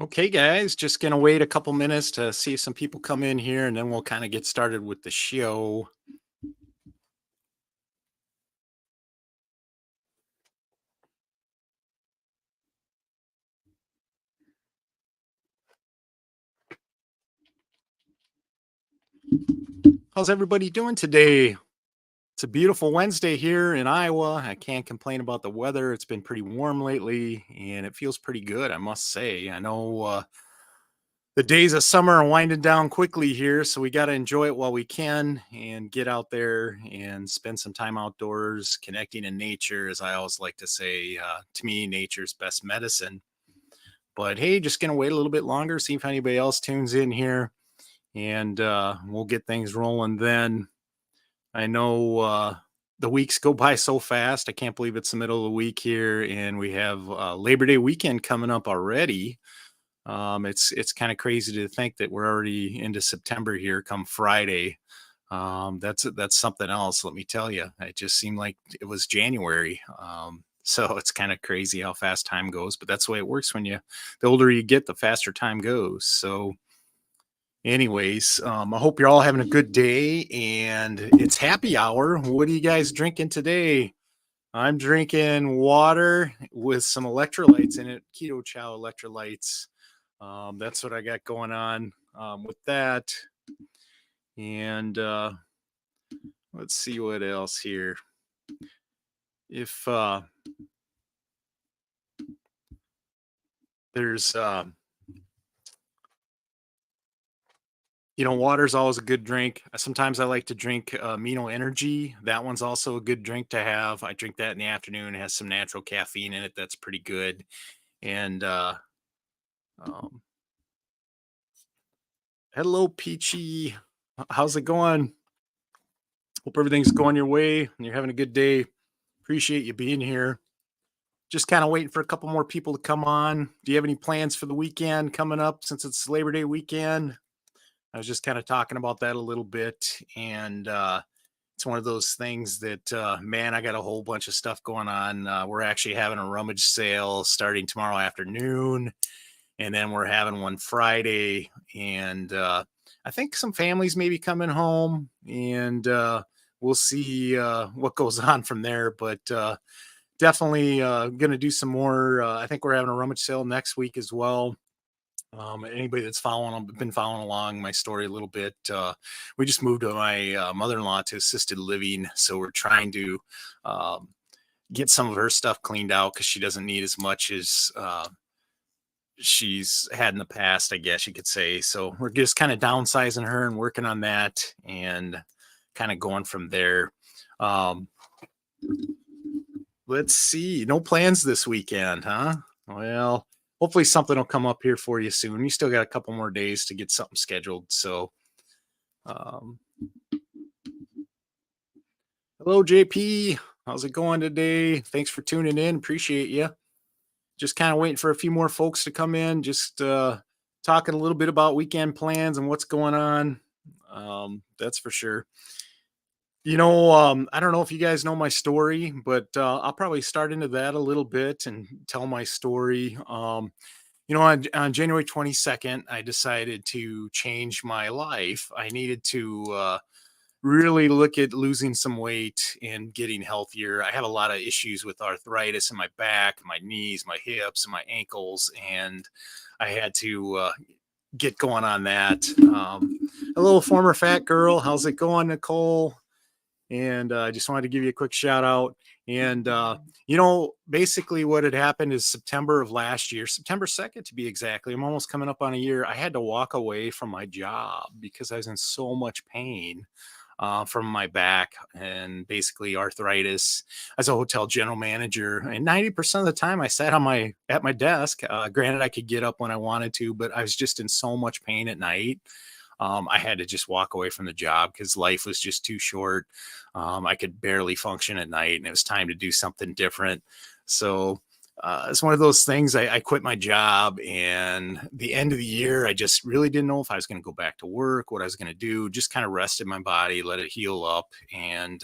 Okay, guys, just gonna wait a couple minutes to see if some people come in here, and then we'll kind of get started with the show. How's everybody doing today? It's a beautiful Wednesday here in Iowa. I can't complain about the weather. It's been pretty warm lately, and it feels pretty good, I must say. I know the days of summer are winding down quickly here, so we got to enjoy it while we can and get out there and spend some time outdoors, connecting in nature, as I always like to say. To me, nature's best medicine. But hey, just gonna wait a little bit longer, see if anybody else tunes in here, and we'll get things rolling then. I know the weeks go by so fast. I can't believe it's the middle of the week here, and we have Labor Day weekend coming up already. It's kind of crazy to think that we're already into September here come Friday. That's something else. Let me tell you, it just seemed like it was January. So it's kind of crazy how fast time goes, but that's the way it works when the older you get, the faster time goes. So, anyways, I hope you're all having a good day, and it's happy hour. What are you guys drinking today? I'm drinking water with some electrolytes in it, keto chow electrolytes. That's what I got going on with that. And let's see what else here. If there's, water's always a good drink. Sometimes I like to drink Amino Energy. That one's also a good drink to have. I drink that in the afternoon. It has some natural caffeine in it. That's pretty good. And um, hello, Peachy. How's it going? Hope everything's going your way and you're having a good day. Appreciate you being here. Just kind of waiting for a couple more people to come on. Do you have any plans for the weekend coming up since it's Labor Day weekend? I was just kind of talking about that a little bit. And it's one of those things that, man, I got a whole bunch of stuff going on. We're actually having a rummage sale starting tomorrow afternoon. And then we're having one Friday. And I think some families may be coming home. And we'll see what goes on from there. But definitely going to do some more. I think we're having a rummage sale next week as well. Anybody that's been following along my story a little bit, we just moved to my mother-in-law to assisted living, so we're trying to um, get some of her stuff cleaned out because she doesn't need as much as she's had in the past, I guess you could say. So we're just kind of downsizing her and working on that and kind of going from there. Um, let's see. No plans this weekend, huh? Well, hopefully something will come up here for you soon. You still got a couple more days to get something scheduled. So, um, hello, JP. How's it going today? Thanks for tuning in. Appreciate you. Just kind of waiting for a few more folks to come in. Just talking a little bit about weekend plans and what's going on. That's for sure. I don't know if you guys know my story, but I'll probably start into that a little bit and tell my story. On January 22nd, I decided to change my life. I needed to really look at losing some weight and getting healthier. I have a lot of issues with arthritis in my back, my knees, my hips, and my ankles, and I had to get going on that. A little former fat girl. How's it going, Nicole? And I just wanted to give you a quick shout out. And basically what had happened is September of last year, September 2nd to be exactly. I'm almost coming up on a year. I had to walk away from my job because I was in so much pain from my back and basically arthritis. As a hotel general manager, and 90% of the time I sat at my desk. Granted, I could get up when I wanted to, but I was just in so much pain at night. I had to just walk away from the job because life was just too short. I could barely function at night, and it was time to do something different. So it's one of those things. I quit my job, and the end of the year, I just really didn't know if I was going to go back to work, what I was going to do. Just kind of rested my body, let it heal up, and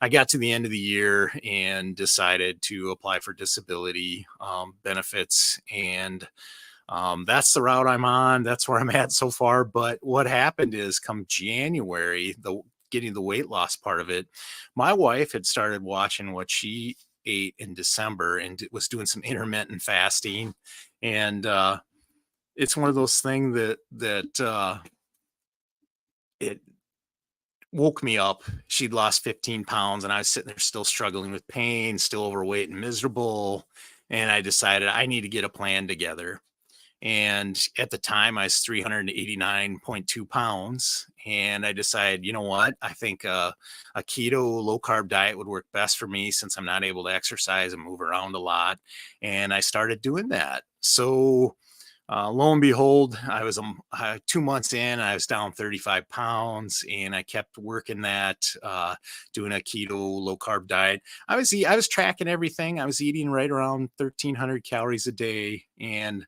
I got to the end of the year and decided to apply for disability benefits and That's the route I'm on. That's where I'm at so far. But what happened is come January, the getting the weight loss part of it, my wife had started watching what she ate in December and was doing some intermittent fasting. And it's one of those things that it woke me up. She'd lost 15 pounds and I was sitting there still struggling with pain, still overweight and miserable. And I decided I need to get a plan together. And at the time, I was 389.2 pounds. And I decided, you know what? I think a keto low carb diet would work best for me since I'm not able to exercise and move around a lot. And I started doing that. So lo and behold, I was 2 months in, I was down 35 pounds, and I kept working that, doing a keto low carb diet. I was tracking everything. I was eating right around 1,300 calories a day, and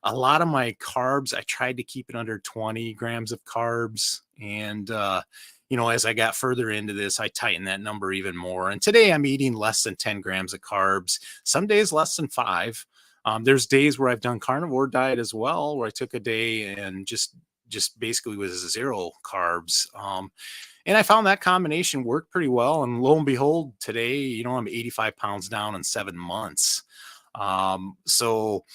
a lot of my carbs, I tried to keep it under 20 grams of carbs. And as I got further into this, I tightened that number even more. And today I'm eating less than 10 grams of carbs. Some days less than five. There's days where I've done carnivore diet as well, where I took a day and just basically was zero carbs. And I found that combination worked pretty well. And lo and behold, today, I'm 85 pounds down in 7 months. So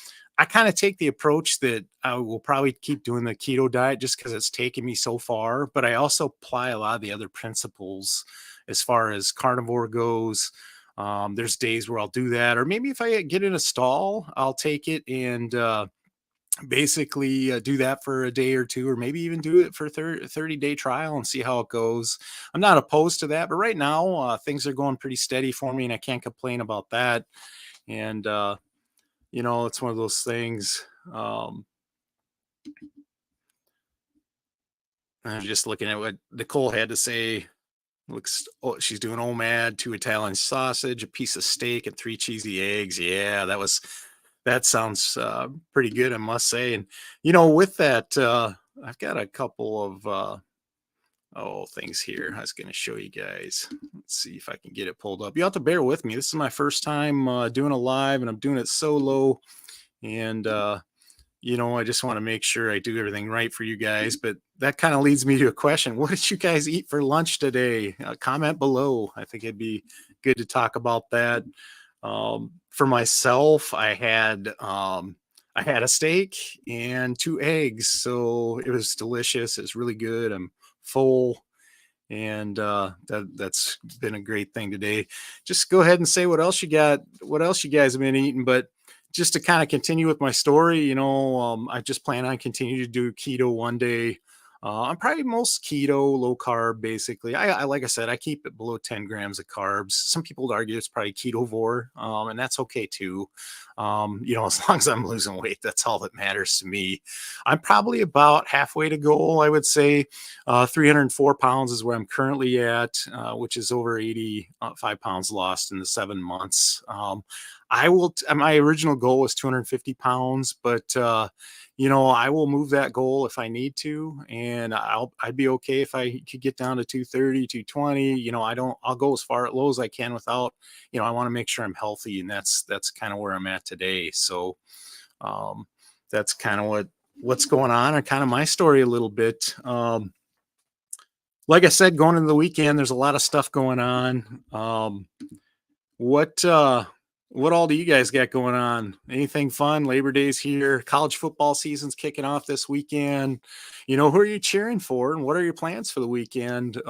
I kind of take the approach that I will probably keep doing the keto diet just because it's taken me so far. But I also apply a lot of the other principles as far as carnivore goes. There's days where I'll do that, or maybe if I get in a stall, I'll take it and basically do that for a day or two, or maybe even do it for 30-day trial and see how it goes. I'm not opposed to that, but right now things are going pretty steady for me, and I can't complain about that. And it's one of those things. I'm just looking at what Nicole had to say. Looks, oh, she's doing OMAD, two Italian sausage, a piece of steak, and three cheesy eggs. Yeah, that sounds pretty good, I must say. And with that, I've got a couple of things here. I was going to show you guys. Let's see if I can get it pulled up. You have to bear with me. This is my first time doing a live, and I'm doing it solo. And I just want to make sure I do everything right for you guys. But that kind of leads me to a question. What did you guys eat for lunch today? Comment below. I think it'd be good to talk about that. For myself, I had a steak and two eggs. So it was delicious. It's really good. I'm full. And that's been a great thing today. Just go ahead and say what else you got, what else you guys have been eating. But just to kind of continue with my story, I just plan on continuing to do keto one day. I'm probably most keto, low carb, basically. I like I said, I keep it below 10 grams of carbs. Some people would argue it's probably ketovore, and that's okay too. As long as I'm losing weight, that's all that matters to me. I'm probably about halfway to goal, I would say. 304 pounds is where I'm currently at, which is over 85 pounds lost in the 7 months. My original goal was 250 pounds, but I will move that goal if I need to, and I'd be okay if I could get down to 230, 220. I'll go as far low as I can without, I want to make sure I'm healthy, and that's kind of where I'm at today. So um, that's kind of what's going on, and kind of my story a little bit. Like I said, going into the weekend, there's a lot of stuff going on. What what all do you guys got going on? Anything fun? Labor Day's here. College football season's kicking off this weekend. Who are you cheering for, and what are your plans for the weekend?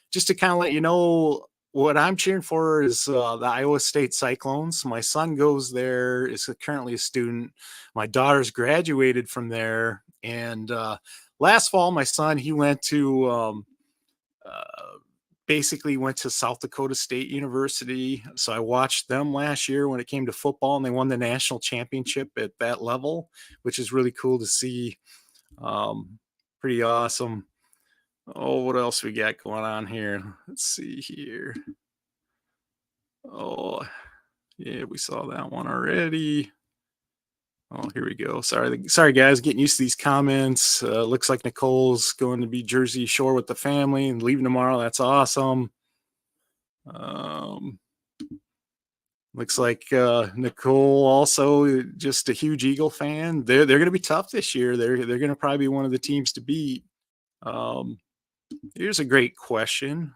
Just to kind of let you know, what I'm cheering for is the Iowa State Cyclones. My son goes there, is currently a student. My daughter's graduated from there, and last fall, my son, he went to uh, basically went to South Dakota State University. So I watched them last year when it came to football, and they won the national championship at that level, which is really cool to see. Um, Pretty awesome. Oh, what else we got going on here? Let's see here. Oh, yeah, we saw that one already. Oh, here we go. Sorry, guys. Getting used to these comments. Looks like Nicole's going to be Jersey Shore with the family and leaving tomorrow. That's awesome. Um, Looks like Nicole also just a huge Eagle fan. They're going to be tough this year. They're going to probably be one of the teams to beat. Um, Here's a great question.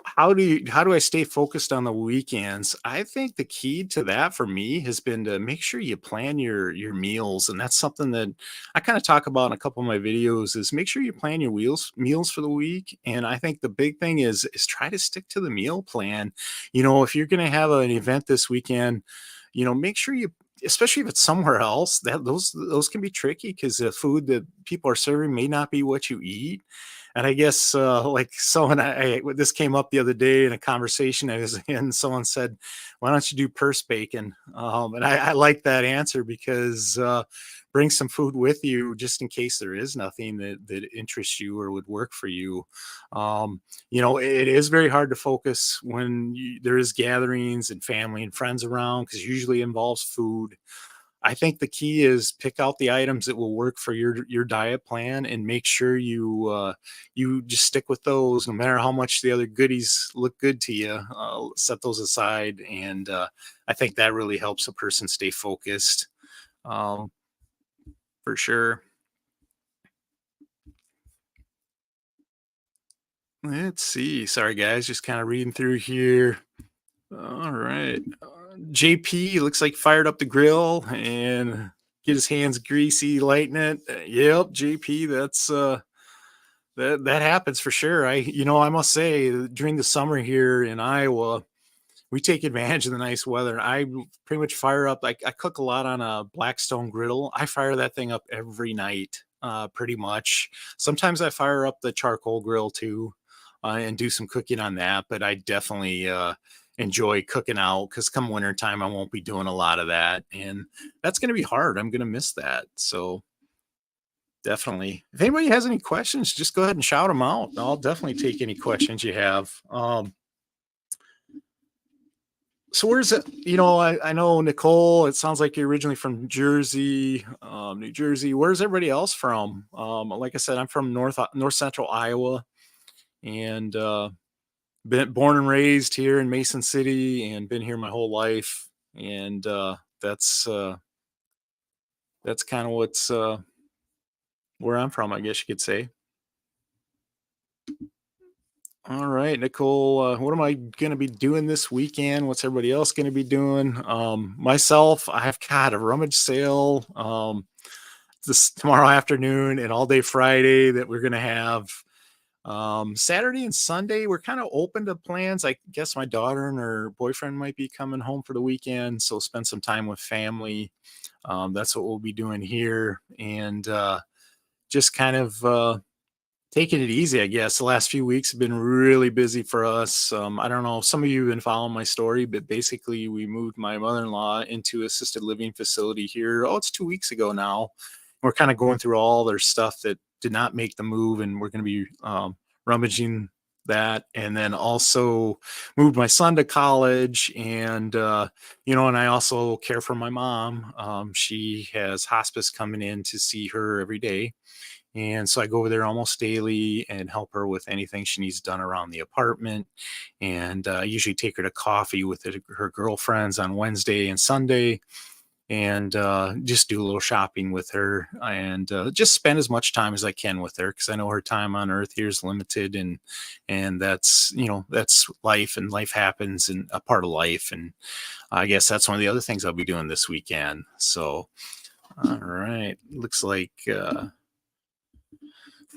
How do I stay focused on the weekends? I think the key to that for me has been to make sure you plan your meals, and that's something that I kind of talk about in a couple of my videos. Is make sure you plan your meals for the week, and I think the big thing is try to stick to the meal plan. If you're going to have an event this weekend, make sure you, especially if it's somewhere else, that those can be tricky because the food that people are serving may not be what you eat. And I guess, like someone, this came up the other day in a conversation I was in. Someone said, "Why don't you do purse bacon?" And I like that answer because bring some food with you just in case there is nothing that interests you or would work for you. It is very hard to focus when there is gatherings and family and friends around because usually involves food. I think the key is pick out the items that will work for your diet plan and make sure you just stick with those, no matter how much the other goodies look good to you. Set those aside, and I think that really helps a person stay focused, um, for sure. Let's see. Sorry, guys, just kind of reading through here. All right. JP looks like fired up the grill and get his hands greasy, lighting it. Yep, JP, that happens for sure. I must say during the summer here in Iowa, we take advantage of the nice weather. Pretty much fire up. I cook a lot on a Blackstone griddle. I fire that thing up every night, pretty much. Sometimes I fire up the charcoal grill too, and do some cooking on that. But I definitely enjoy cooking out because come wintertime, I won't be doing a lot of that, and that's going to be hard. I'm going to miss that. So definitely. If anybody has any questions, just go ahead and shout them out. I'll definitely take any questions you have. So where's it? I know Nicole. It sounds like you're originally from Jersey, New Jersey. Where's everybody else from? Like I said, I'm from North Central Iowa, and been born and raised here in Mason City, and been here my whole life. And that's kind of what's where I'm from, I guess you could say. All right, Nicole, what am I going to be doing this weekend? What's everybody else going to be doing? Myself, I've got a rummage sale this tomorrow afternoon and all day Friday that we're going to have. Saturday and Sunday, we're kind of open to plans. I guess my daughter and her boyfriend might be coming home for the weekend, so spend some time with family. That's what we'll be doing here. And just kind of taking it easy, I guess. The last few weeks have been really busy for us. I don't know, some of you have been following my story, but basically, we moved my mother-in-law into assisted living facility here. Oh, it's 2 weeks ago now. We're kind of going through all their stuff that did not make the move, and we're going to be rummaging that. And then also moved my son to college, and and I also care for my mom. She has hospice coming in to see her every day, and so I go over there almost daily and help her with anything she needs done around the apartment. And I usually take her to coffee with her girlfriends on Wednesday and Sunday, and just do a little shopping with her, and just spend as much time as I can with her because I know her time on earth here is limited, and that's life, and life happens, and a part of life. And I guess that's one of the other things I'll be doing this weekend. So, all right, looks like.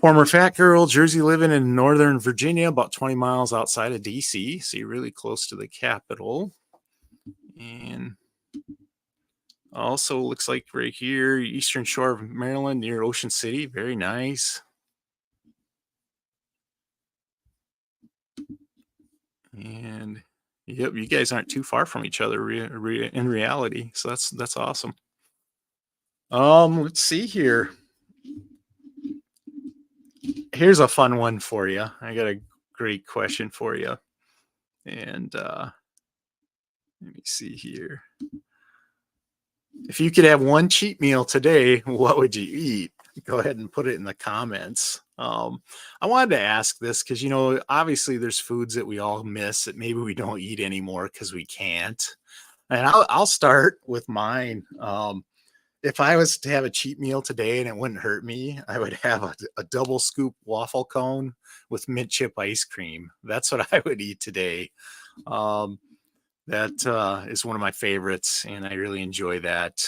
Former fat girl, Jersey, living in Northern Virginia, about 20 miles outside of DC. So you're really close to the capital. And also looks like right here, Eastern Shore of Maryland near Ocean City. Very nice. And yep, you guys aren't too far from each other in reality. So that's awesome. Let's see here. Here's a fun one for you. I got a great question for you. And let me see here. If you could have one cheat meal today, what would you eat? go ahead and put it in the comments. I wanted to ask this because, obviously there's foods that we all miss that maybe we don't eat anymore because we can't. And I'll start with mine. If I was to have a cheat meal today and it wouldn't hurt me, I would have a double scoop waffle cone with mint chip ice cream. That's what I would eat today. Um, that is one of my favorites, and I really enjoy that.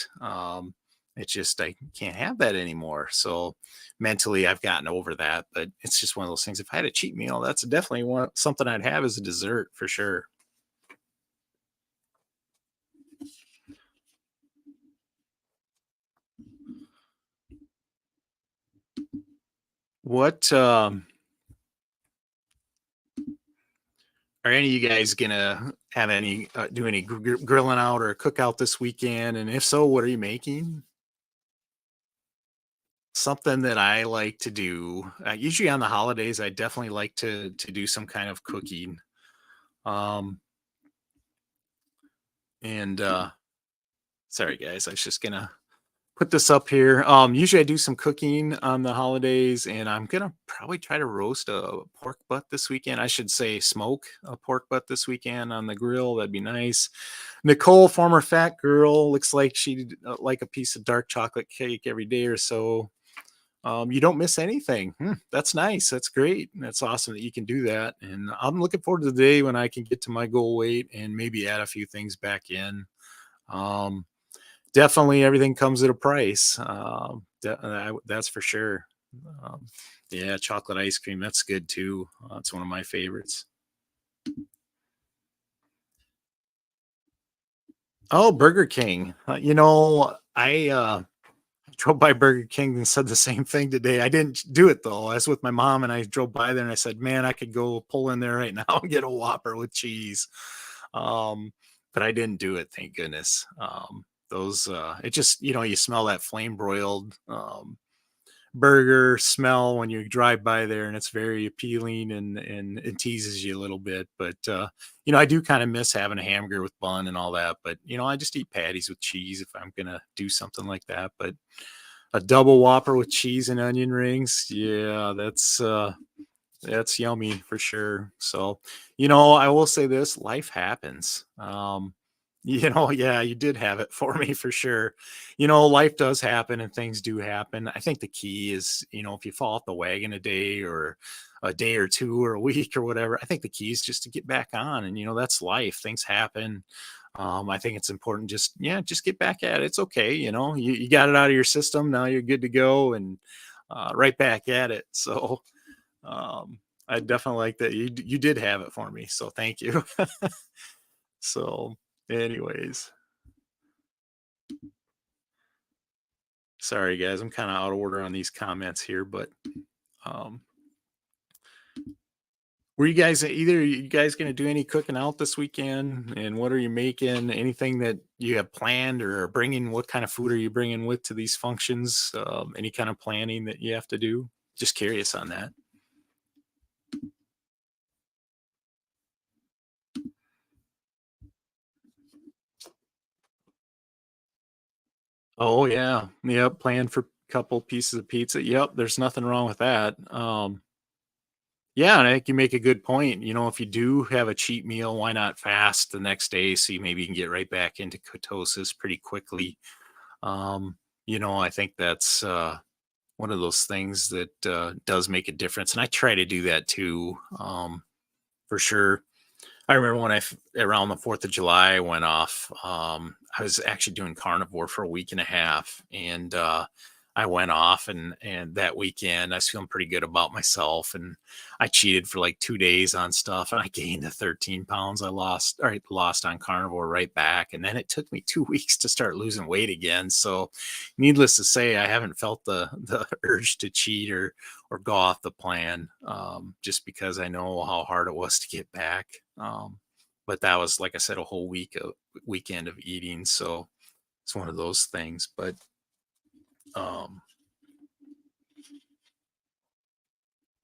It's just I can't have that anymore. So mentally, I've gotten over that, but it's just one of those things. If I had a cheat meal, that's definitely something I'd have as a dessert for sure. What are any of you guys gonna have any do any grilling out or cookout this weekend? And if so, what are you making? Something that I like to do, usually on the holidays, I definitely like to do some kind of cooking. Um, and sorry guys, I was just gonna put this up here. Usually I do some cooking on the holidays, and I'm gonna probably try to roast a pork butt this weekend. I should say smoke a pork butt this weekend on the grill. That'd be nice. Nicole, former fat girl, looks like she'd like a piece of dark chocolate cake every day or so. You don't miss anything. That's nice. That's great. That's awesome that you can do that. And I'm looking forward to the day when I can get to my goal weight and maybe add a few things back in. Um, Definitely everything comes at a price. That's for sure. Um, yeah, chocolate ice cream. That's good too. It's one of my favorites. Oh, Burger King. I drove by Burger King and said the same thing today. I didn't do it though. I was with my mom and I drove by there and I said, "Man, I could go pull in there right now and get a Whopper with cheese." Um, but I didn't do it, thank goodness. Those it just, you smell that flame broiled burger smell when you drive by there, and it's very appealing and it teases you a little bit. But I do kind of miss having a hamburger with bun and all that. But I just eat patties with cheese if I'm gonna do something like that. But a double Whopper with cheese and onion rings, yeah, that's yummy for sure. So, I will say this, life happens. Yeah, you did have it for me for sure. Life does happen and things do happen. I think the key is, if you fall off the wagon a day or a day or two or a week or whatever, I think the key is just to get back on. And, that's life. Things happen. I think it's important just, yeah, just get back at it. It's okay. You got it out of your system. Now you're good to go and right back at it. So, um, I definitely like that you did have it for me, so thank you. So, anyways, sorry guys, I'm kind of out of order on these comments here, but um, were you guys going to do any cooking out this weekend? And what are you making? Anything that you have planned or are bringing? What kind of food are you bringing with to these functions? Any kind of planning that you have to do? Just curious on that. Oh yeah, yep. Plan for a couple pieces of pizza. Yep, there's nothing wrong with that. Yeah, and I think you make a good point. If you do have a cheat meal, why not fast the next day so you maybe you can get right back into ketosis pretty quickly. Um, I think that's one of those things that does make a difference, and I try to do that too, for sure. I remember when around the 4th of July, I went off. I was actually doing carnivore for a week and a half, and I went off, and that weekend I was feeling pretty good about myself, and I cheated for like 2 days on stuff, and I gained the 13 pounds I lost on carnivore right back, and then it took me 2 weeks to start losing weight again. So, needless to say, I haven't felt the urge to cheat or go off the plan, just because I know how hard it was to get back. But that was, like I said, a whole weekend of eating. So it's one of those things. But um,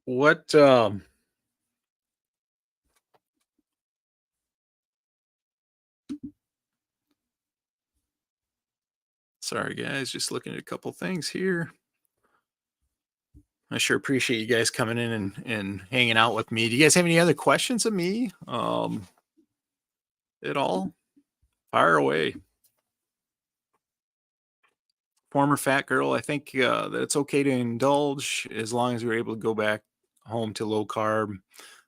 what? Sorry, guys, just looking at a couple things here. I sure appreciate you guys coming in and hanging out with me. Do you guys have any other questions of me? At all? Fire away. Former fat girl, I think that it's okay to indulge as long as we're able to go back home to low carb.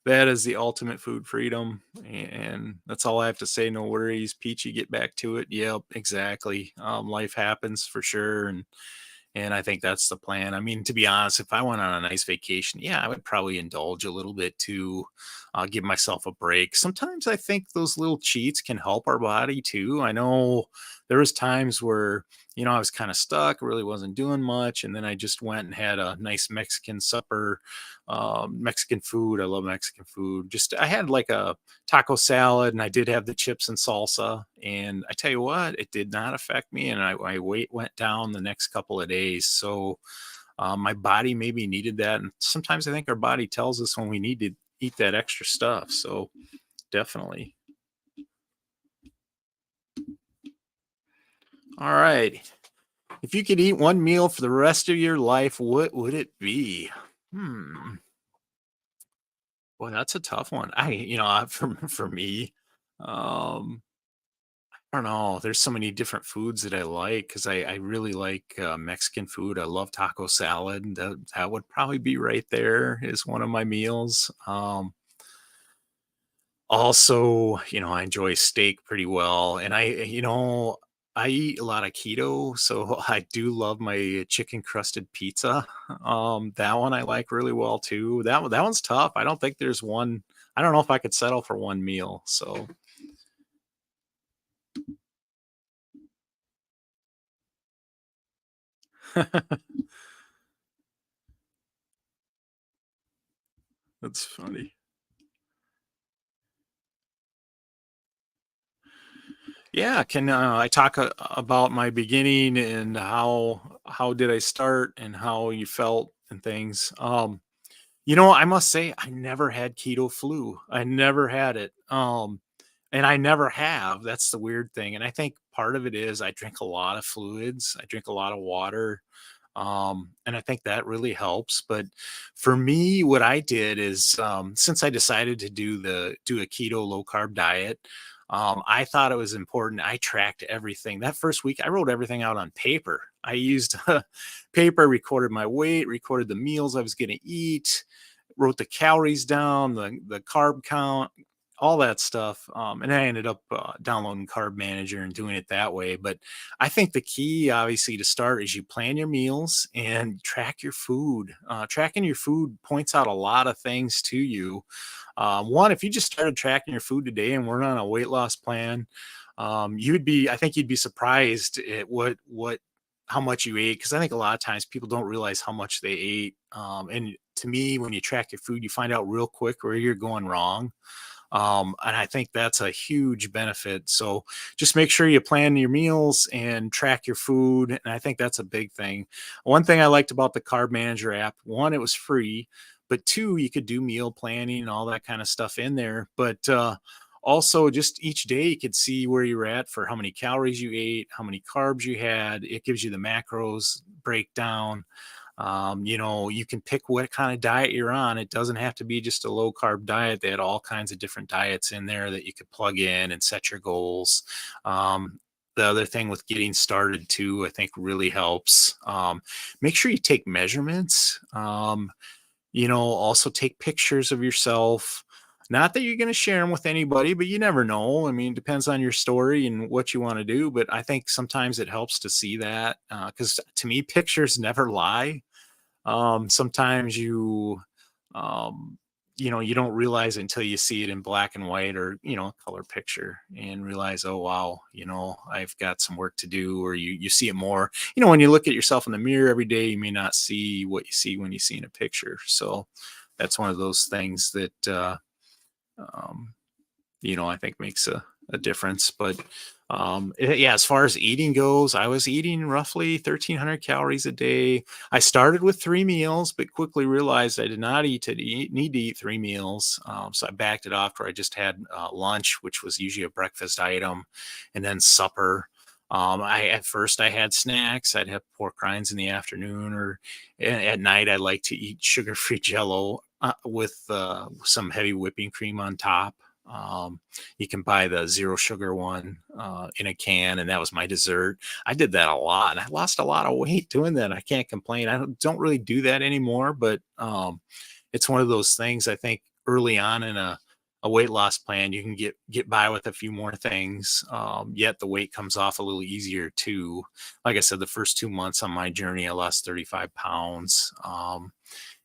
That is the ultimate food freedom. And that's all I have to say. No worries. Peachy, get back to it. Yep, exactly. Life happens for sure. And I think that's the plan. I mean, to be honest, if I went on a nice vacation, yeah, I would probably indulge a little bit to give myself a break. Sometimes I think those little cheats can help our body too. I know there was times where, I was kind of stuck, really wasn't doing much. And then I just went and had a nice Mexican supper, Mexican food. I love Mexican food. Just, I had like a taco salad and I did have the chips and salsa. And I tell you what, it did not affect me. And my weight went down the next couple of days. So my body maybe needed that. And sometimes I think our body tells us when we need to eat that extra stuff. So definitely. All right. If you could eat one meal for the rest of your life, what would it be? Hmm. Boy, that's a tough one. For me, um, I don't know. There's so many different foods that I like because I really like Mexican food. I love taco salad. That would probably be right there is one of my meals. Also, I enjoy steak pretty well, and I eat a lot of keto, so I do love my chicken crusted pizza. That one I like really well too. That one's tough. I don't think there's one. I don't know if I could settle for one meal. So that's funny. Yeah, can I talk about my beginning and how did I start and how you felt and things? I must say I never had keto flu. I never had it. And I never have. That's the weird thing. And I think part of it is I drink a lot of fluids. I drink a lot of water. And I think that really helps. But for me, what I did is since I decided to do a keto low carb diet, I thought it was important. I tracked everything. That first week, I wrote everything out on paper. I used paper, recorded my weight, recorded the meals I was going to eat, wrote the calories down, the carb count, all that stuff. And I ended up downloading Carb Manager and doing it that way. But I think the key, obviously, to start is you plan your meals and track your food. Tracking your food points out a lot of things to you. One, if you just started tracking your food today and we're on a weight loss plan, I think you'd be surprised at how much you ate. Cause I think a lot of times people don't realize how much they ate. And to me, when you track your food, you find out real quick where you're going wrong. And I think that's a huge benefit. So just make sure you plan your meals and track your food. And I think that's a big thing. One thing I liked about the Carb Manager app, one, it was free, but two, you could do meal planning and all that kind of stuff in there. But also, just each day you could see where you're at for how many calories you ate, how many carbs you had. It gives you the macros breakdown. You can pick what kind of diet you're on. It doesn't have to be just a low carb diet. They had all kinds of different diets in there that you could plug in and set your goals. The other thing with getting started too, I think really helps. Make sure you take measurements. Also take pictures of yourself. Not that you're going to share them with anybody, but you never know. I mean, it depends on your story and what you want to do. But I think sometimes it helps to see that because to me, pictures never lie. Sometimes um, you don't realize it until you see it in black and white or, color picture and realize, oh, wow, I've got some work to do, or you see it more, when you look at yourself in the mirror every day, you may not see what you see when you see in a picture. So that's one of those things that, um, I think makes a difference. But yeah, as far as eating goes, I was eating roughly 1,300 calories a day. I started with 3 meals, but quickly realized I did not need to eat 3 meals. So I backed it off where I just had lunch, which was usually a breakfast item, and then supper. I At first I had snacks. I'd have pork rinds in the afternoon, or at night I like to eat sugar-free Jello with some heavy whipping cream on top. You can buy the zero sugar one in a can, and that was my dessert. I did that a lot, and I lost a lot of weight doing that. I can't complain. I don't really do that anymore, but it's one of those things. I think early on in a weight loss plan, you can get by with a few more things. Yet the weight comes off a little easier too. Like I said, the first 2 months on my journey, I lost 35 pounds.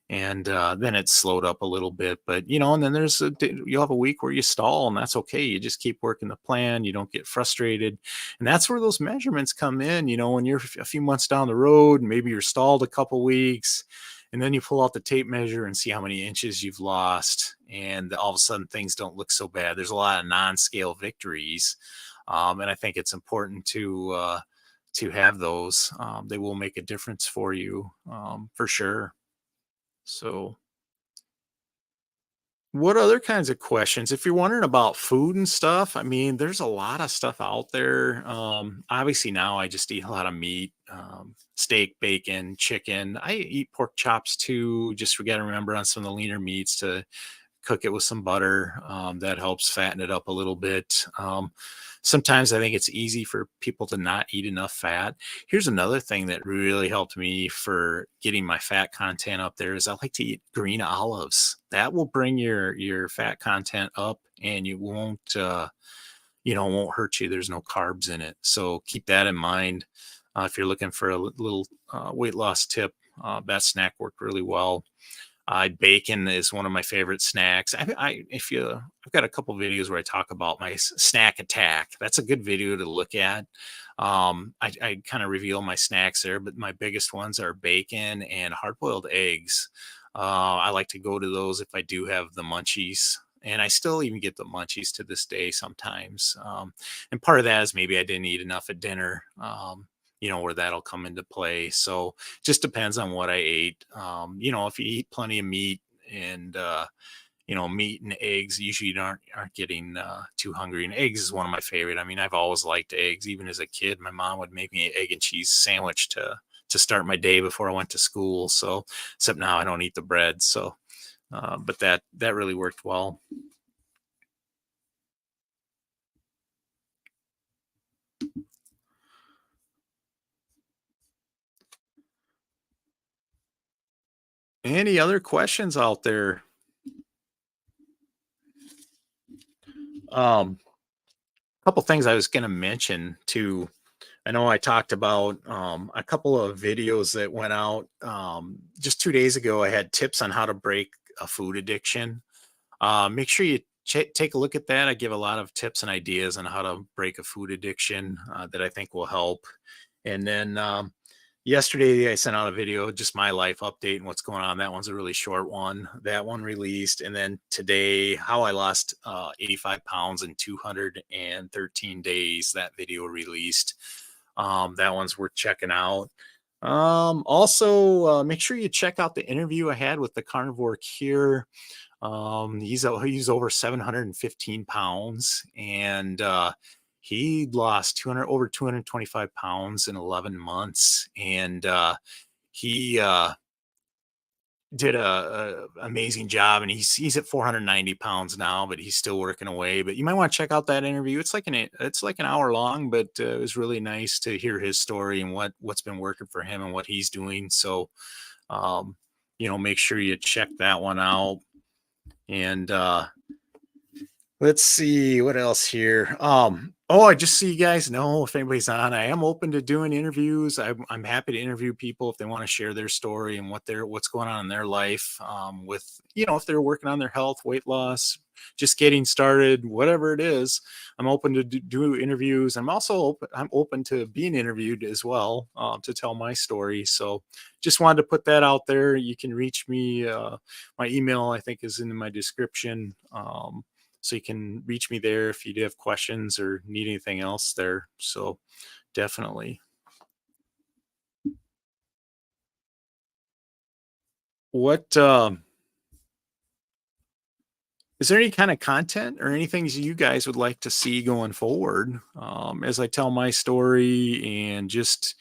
And then it slowed up a little bit, but and then you'll have a week where you stall, and that's okay. You just keep working the plan. You don't get frustrated, and that's where those measurements come in. When you're a few months down the road, maybe you're stalled a couple weeks, and then you pull out the tape measure and see how many inches you've lost, and all of a sudden things don't look so bad. There's a lot of non-scale victories, and I think it's important to have those. They will make a difference for you, for sure. So, what other kinds of questions? If you're wondering about food and stuff, I mean, there's a lot of stuff out there. Obviously, now I just eat a lot of meat, steak, bacon, chicken. I eat pork chops too. Just we got to remember on some of the leaner meats to cook it with some butter. That helps fatten it up a little bit. Sometimes I think it's easy for people to not eat enough fat. Here's another thing that really helped me for getting my fat content up there is I like to eat green olives. That will bring your fat content up, and you won't won't hurt you. There's no carbs in it, so keep that in mind if you're looking for a little weight loss tip. That snack worked really well. Bacon is one of my favorite snacks. If you, I've got a couple videos where I talk about my snack attack. That's a good video to look at. I kind of reveal my snacks there, but my biggest ones are bacon and hard-boiled eggs. I like to go to those if I do have the munchies. And I still even get the munchies to this day sometimes. And part of that is maybe I didn't eat enough at dinner, where that'll come into play. So just depends on what I ate. If you eat plenty of meat and meat and eggs, usually you aren't getting too hungry. And eggs is one of my favorite. I mean, I've always liked eggs. Even as a kid, my mom would make me an egg and cheese sandwich to start my day before I went to school. So except now I don't eat the bread. So but that really worked well. Any other questions out there? Um, Couple things I was going to mention too. I know I talked about a couple of videos that went out just 2 days ago. I had tips on how to break a food addiction. Make sure you take a look at that. I give a lot of tips and ideas on how to break a food addiction that I think will help. And then yesterday I sent out a video, just my life update and what's going on. That one's a really short one. That one released. And then today, how I lost 85 pounds in 213 days. That video released. That one's worth checking out. Also, make sure you check out the interview I had with the carnivore cure. He's over 715 pounds, and he lost 200 over 225 pounds in 11 months, and he did a amazing job, and he's at 490 pounds now, but he's still working away. But you might want to check out that interview. It's like an hour long, but it was really nice to hear his story and what's been working for him and what he's doing. So um, make sure you check that one out. And let's see what else here. I just so you guys know, if anybody's on, I am open to doing interviews. I'm happy to interview people if they want to share their story and what's going on in their life. With if they're working on their health, weight loss, just getting started, whatever it is, I'm open to do interviews. I'm open to being interviewed as well, to tell my story. So just wanted to put that out there. You can reach me. My email, I think, is in my description. So you can reach me there if you do have questions or need anything else there. So definitely. What Is there any kind of content or anything you guys would like to see going forward, as I tell my story and just,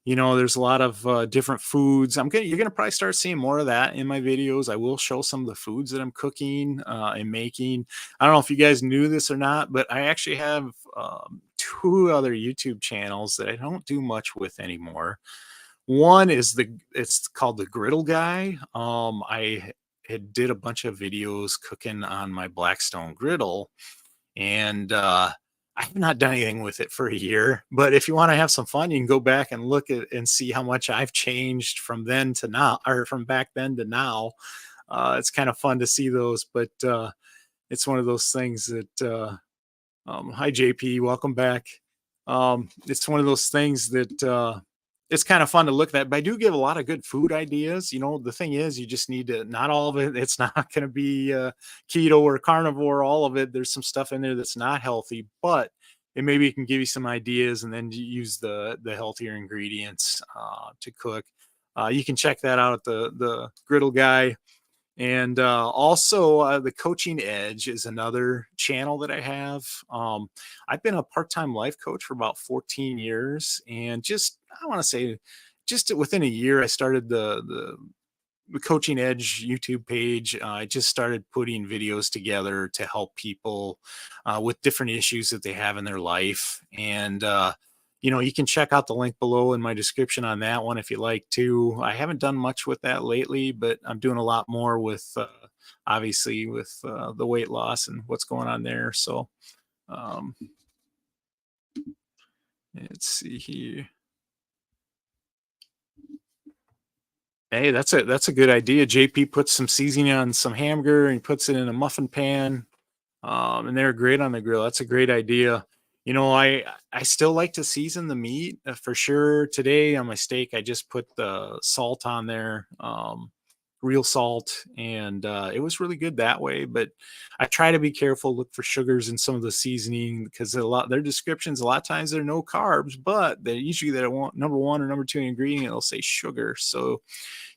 there's a lot of different foods. You're gonna probably start seeing more of that in my videos. I will show some of the foods that I'm cooking and making. I don't know if you guys knew this or not, but I actually have two other YouTube channels that I don't do much with anymore. One is it's called the Griddle Guy. I had did a bunch of videos cooking on my Blackstone griddle, and I have not done anything with it for a year. But if you want to have some fun, you can go back and look at and see how much I've changed from then to now, or from back then to now. It's kind of fun to see those, but it's one of those things that hi JP, welcome back. It's one of those things that it's kind of fun to look at, but I do give a lot of good food ideas. The thing is, you just need to, not all of it, it's not going to be keto or carnivore, all of it. There's some stuff in there that's not healthy, but it maybe can give you some ideas and then you use the healthier ingredients to cook. You can check that out at the Griddle Guy. And also, the Coaching Edge is another channel that I have. I've been a part-time life coach for about 14 years, and I want to say, just within a year, I started the Coaching Edge YouTube page. I just started putting videos together to help people with different issues that they have in their life. And, you can check out the link below in my description on that one if you like to. I haven't done much with that lately, but I'm doing a lot more with, obviously, with the weight loss and what's going on there. So, um, let's see here. Hey, that's a good idea. JP puts some seasoning on some hamburger and puts it in a muffin pan, and they're great on the grill. That's a great idea. I still like to season the meat for sure. Today on my steak, I just put the salt on there, real salt, and it was really good that way. But I try to be careful, look for sugars in some of the seasoning because their descriptions a lot of times they're no carbs, but they usually they want number one or number two ingredient. It'll say sugar, so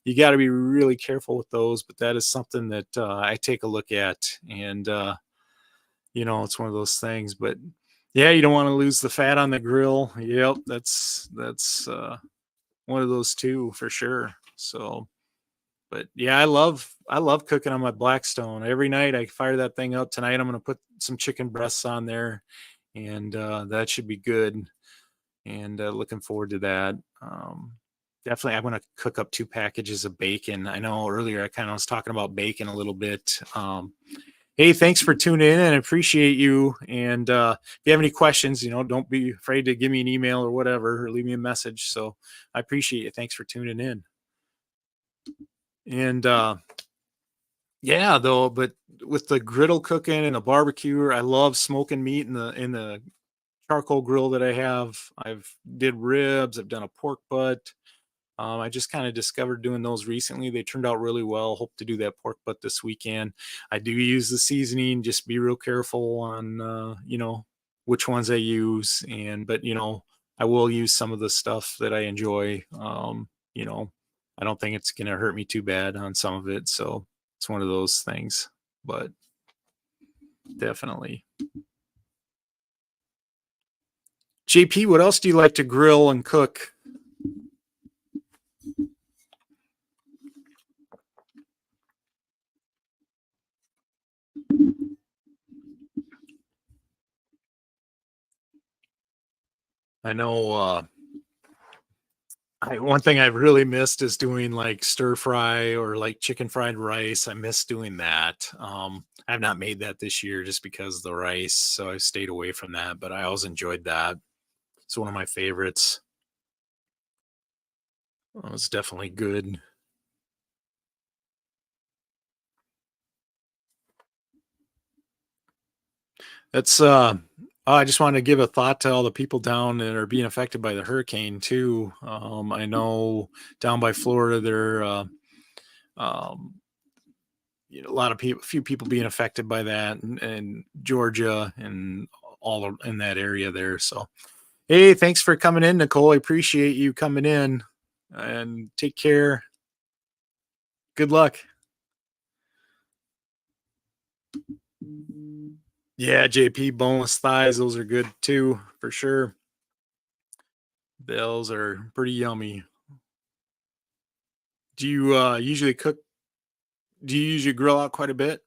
you got to be really careful with those. But that is something that I take a look at, and it's one of those things. But yeah, you don't want to lose the fat on the grill. Yep, that's one of those two for sure. So, but yeah, I love cooking on my Blackstone. Every night I fire that thing up. Tonight I'm going to put some chicken breasts on there, and that should be good. And looking forward to that. Definitely, I'm going to cook up 2 packages of bacon. I know earlier I kind of was talking about bacon a little bit. Hey, thanks for tuning in and appreciate you. And if you have any questions, don't be afraid to give me an email or whatever, or leave me a message. So I appreciate it. Thanks for tuning in. And yeah, though, but with the griddle cooking and the barbecue, I love smoking meat in the charcoal grill that I have. I've did ribs. I've done a pork butt. I just kind of discovered doing those recently. They turned out really well. Hope to do that pork butt this weekend. I do use the seasoning. Just be real careful on, which ones I use. But I will use some of the stuff that I enjoy. I don't think it's going to hurt me too bad on some of it. So it's one of those things. But definitely. JP, what else do you like to grill and cook? I know one thing I've really missed is doing like stir fry or like chicken fried rice. I miss doing that. I've not made that this year just because of the rice, so I stayed away from that, but I always enjoyed that. It's one of my favorites. It's definitely good. That's I just wanted to give a thought to all the people down that are being affected by the hurricane too. I know down by Florida, there um, a lot of people, few people being affected by that, and Georgia and all in that area there. So, hey, thanks for coming in, Nicole. I appreciate you coming in, and take care. Good luck. Yeah, JP boneless thighs, those are good too, for sure. Those are pretty yummy. Do you usually cook? Do you usually grill out quite a bit?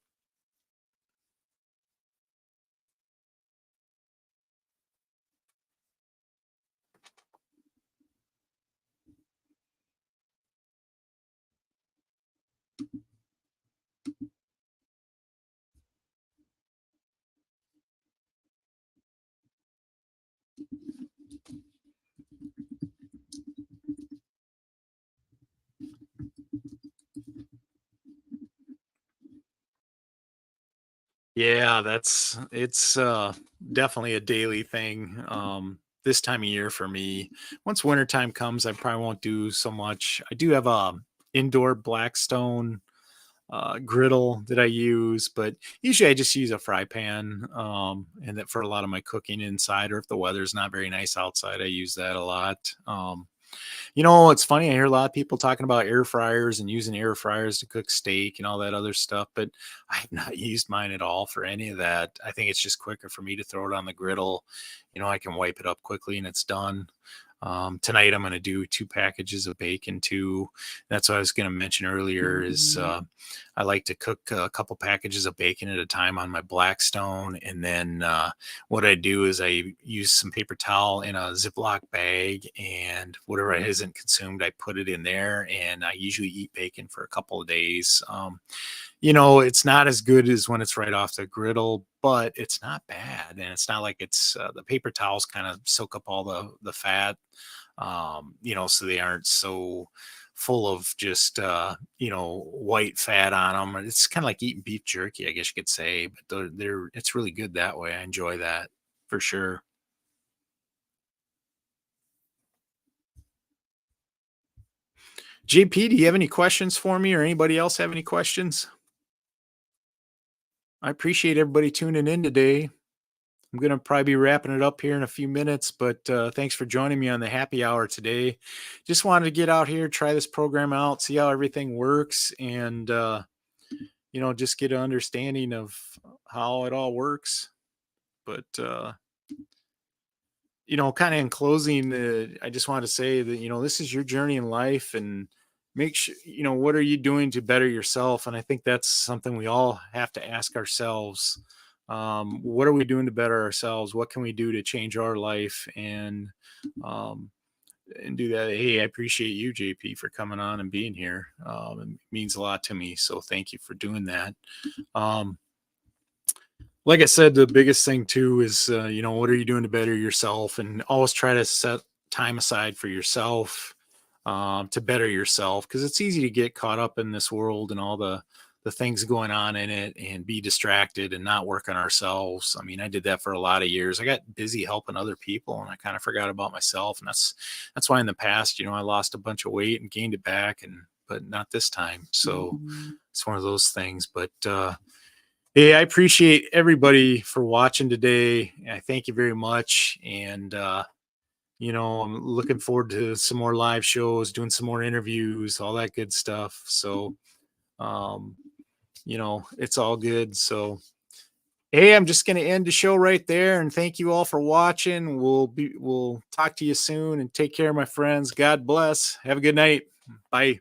Yeah, that's it's definitely a daily thing. This time of year for me. Once wintertime comes, I probably won't do so much. I do have a indoor Blackstone griddle that I use, but usually I just use a fry pan. And that for a lot of my cooking inside, or if the weather's not very nice outside, I use that a lot. It's funny. I hear a lot of people talking about air fryers and using air fryers to cook steak and all that other stuff, but I have not used mine at all for any of that. I think it's just quicker for me to throw it on the griddle. I can wipe it up quickly and it's done. Tonight I'm going to do 2 packages of bacon too. That's what I was going to mention earlier is I like to cook a couple packages of bacon at a time on my Blackstone. And then what I do is I use some paper towel in a Ziploc bag, and whatever it isn't consumed, I put it in there, and I usually eat bacon for a couple of days. It's not as good as when it's right off the griddle, but it's not bad. And it's not like it's the paper towels kind of soak up all the fat, so they aren't so full of just, white fat on them. It's kind of like eating beef jerky, I guess you could say, but it's really good that way. I enjoy that for sure. JP, do you have any questions for me or anybody else have any questions? I appreciate everybody tuning in today. I'm going to probably be wrapping it up here in a few minutes, but thanks for joining me on the happy hour today. Just wanted to get out here, try this program out, see how everything works, and, just get an understanding of how it all works. But, kind of in closing, I just want to say that, this is your journey in life, and make sure, what are you doing to better yourself? And I think that's something we all have to ask ourselves. What are we doing to better ourselves? What can we do to change our life um, and do that? Hey, I appreciate you, JP, for coming on and being here. It means a lot to me. So thank you for doing that. Um, like I said, the biggest thing too is, what are you doing to better yourself? And always try to set time aside for yourself, to better yourself, because it's easy to get caught up in this world and all the things going on in it and be distracted and not work on ourselves. I mean, I did that for a lot of years. I got busy helping other people and I kind of forgot about myself. And that's why in the past, I lost a bunch of weight and gained it back, but not this time. So it's one of those things. But hey, I appreciate everybody for watching today. I thank you very much. And, I'm looking forward to some more live shows, doing some more interviews, all that good stuff. So, um, it's all good. So, hey, I'm just going to end the show right there. And thank you all for watching. We'll talk to you soon, and take care, my friends. God bless. Have a good night. Bye.